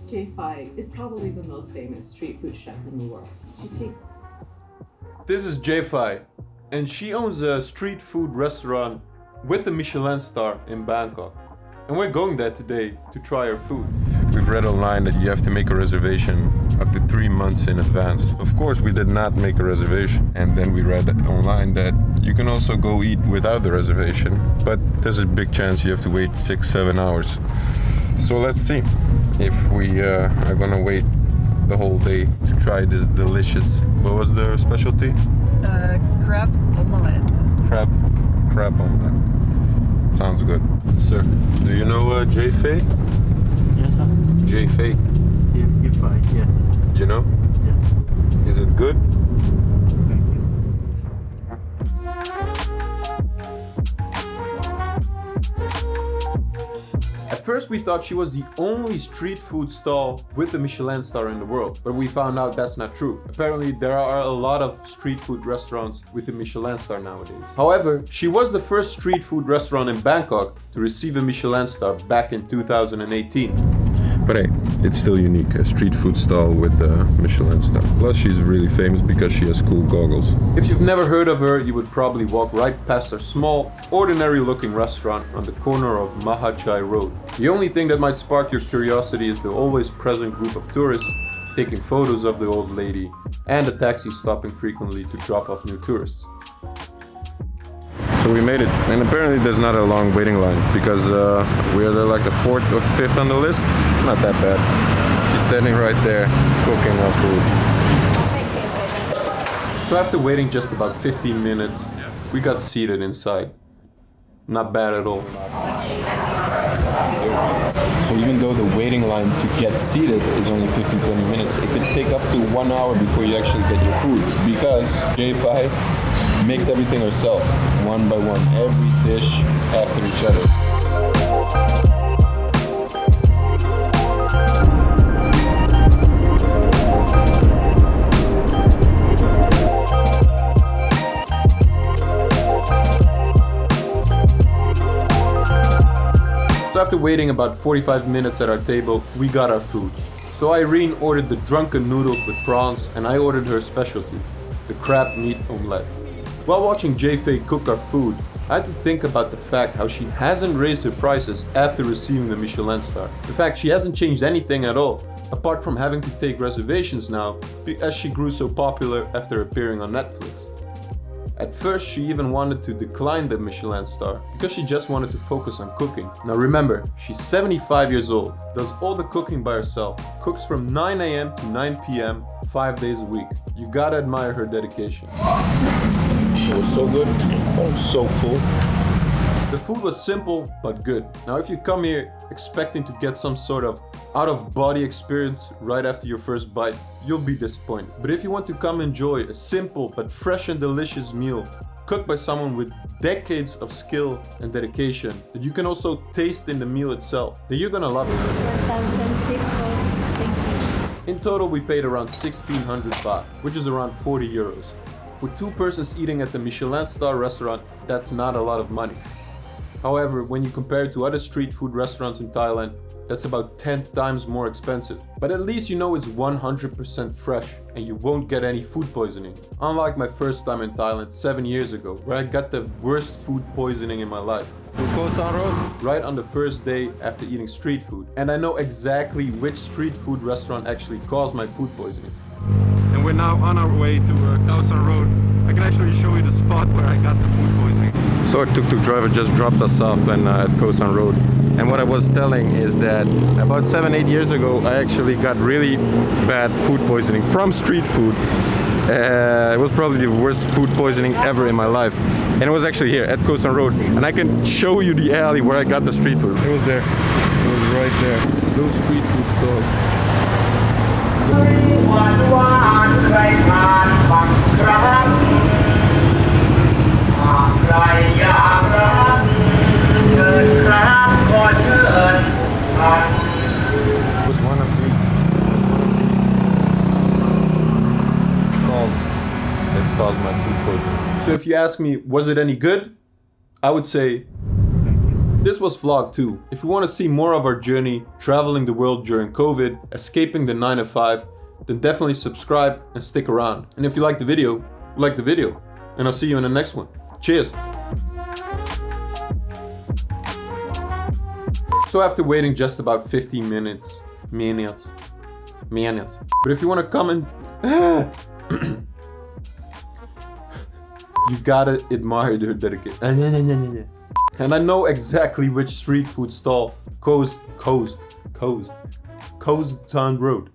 Jay Fai is probably the most famous street food chef in the world. You think? This is Jay Fai, and she owns a street food restaurant with the Michelin Star in Bangkok. And we're going there today to try her food. We've read online that you have to make a reservation up to 3 months in advance. Of course, we did not make a reservation. And then we read online that you can also go eat without the reservation, but there's a big chance you have to wait 6-7 hours. So let's see if we are gonna wait the whole day to try this delicious, what was the specialty? Crabe Omelette. Crabe Omelette. Sounds good. Sir, do you know Jay Fai? Yes, sir. Jay Fai. Jay Fai, yes. You know? Yes. Is it good? Thank you. At first we thought she was the only street food stall with the Michelin Star in the world, but we found out that's not true. Apparently there are a lot of street food restaurants with the Michelin Star nowadays. However, she was the first street food restaurant in Bangkok to receive a Michelin Star back in 2018. But hey, it's still unique, a street food stall with the Michelin Star. Plus she's really famous because she has cool goggles. If you've never heard of her, you would probably walk right past her small, ordinary looking restaurant on the corner of Michelin Road. The only thing that might spark your curiosity is the always present group of tourists taking photos of the old lady and the taxi stopping frequently to drop off new tourists. So we made it, and apparently there's not a long waiting line because we're like the 4th or 5th on the list. It's not that bad. She's standing right there cooking our food. So after waiting just about 15 minutes, we got seated inside. Not bad at all. So even though the waiting line to get seated is only 15-20 minutes, it could take up to 1 hour before you actually get your food, because Jay Fai makes everything herself, one by one, every dish after each other. So after waiting about 45 minutes at our table, we got our food. So Irene ordered the Drunken Noodles with prawns, and I ordered her specialty, the crab meat omelette. While watching Jay Fai cook our food, I had to think about the fact how she hasn't raised her prices after receiving the Michelin Star. In fact, she hasn't changed anything at all, apart from having to take reservations now, as she grew so popular after appearing on Netflix. At first, she even wanted to decline the Michelin Star because she just wanted to focus on cooking. Now remember, she's 75 years old, does all the cooking by herself, cooks from 9 a.m. to 9 p.m. 5 days a week. You gotta admire her dedication. It was so good, I'm so full. The food was simple but good. Now if you come here expecting to get some sort of out-of-body experience right after your first bite, you'll be disappointed. But if you want to come enjoy a simple but fresh and delicious meal cooked by someone with decades of skill and dedication that you can also taste in the meal itself, then you're gonna love it. In total we paid around 1,600 baht, which is around 40 euros. For 2 persons eating at the Michelin Star restaurant, that's not a lot of money. However, when you compare it to other street food restaurants in Thailand, that's about 10 times more expensive. But at least you know it's 100% fresh and you won't get any food poisoning. Unlike my first time in Thailand 7 years ago, where I got the worst food poisoning in my life. Khao San Road? Right on the first day after eating street food. And I know exactly which street food restaurant actually caused my food poisoning. And we're now on our way to Khao San Road. I can actually show you the spot where I got the food poisoning. So our tuk-tuk driver just dropped us off at Khao San Road. And what I was telling is that about 7-8 years ago, I actually got really bad food poisoning from street food. It was probably the worst food poisoning ever in my life. And it was actually here at Khao San Road. And I can show you the alley where I got the street food. It was there. It was right there. Those street food stores. Was one of these stalls that caused my food poisoning. So if you ask me, was it any good? I would say, Thank you. This was vlog 2. If you want to see more of our journey, traveling the world during COVID, escaping the 9 to 5, then definitely subscribe and stick around. And if you like the video, like the video. And I'll see you in the next one. Cheers! So after waiting just about 15 minutes. But if you want to comment, you gotta admire their dedication. And I know exactly which street food stall, Khao San Road.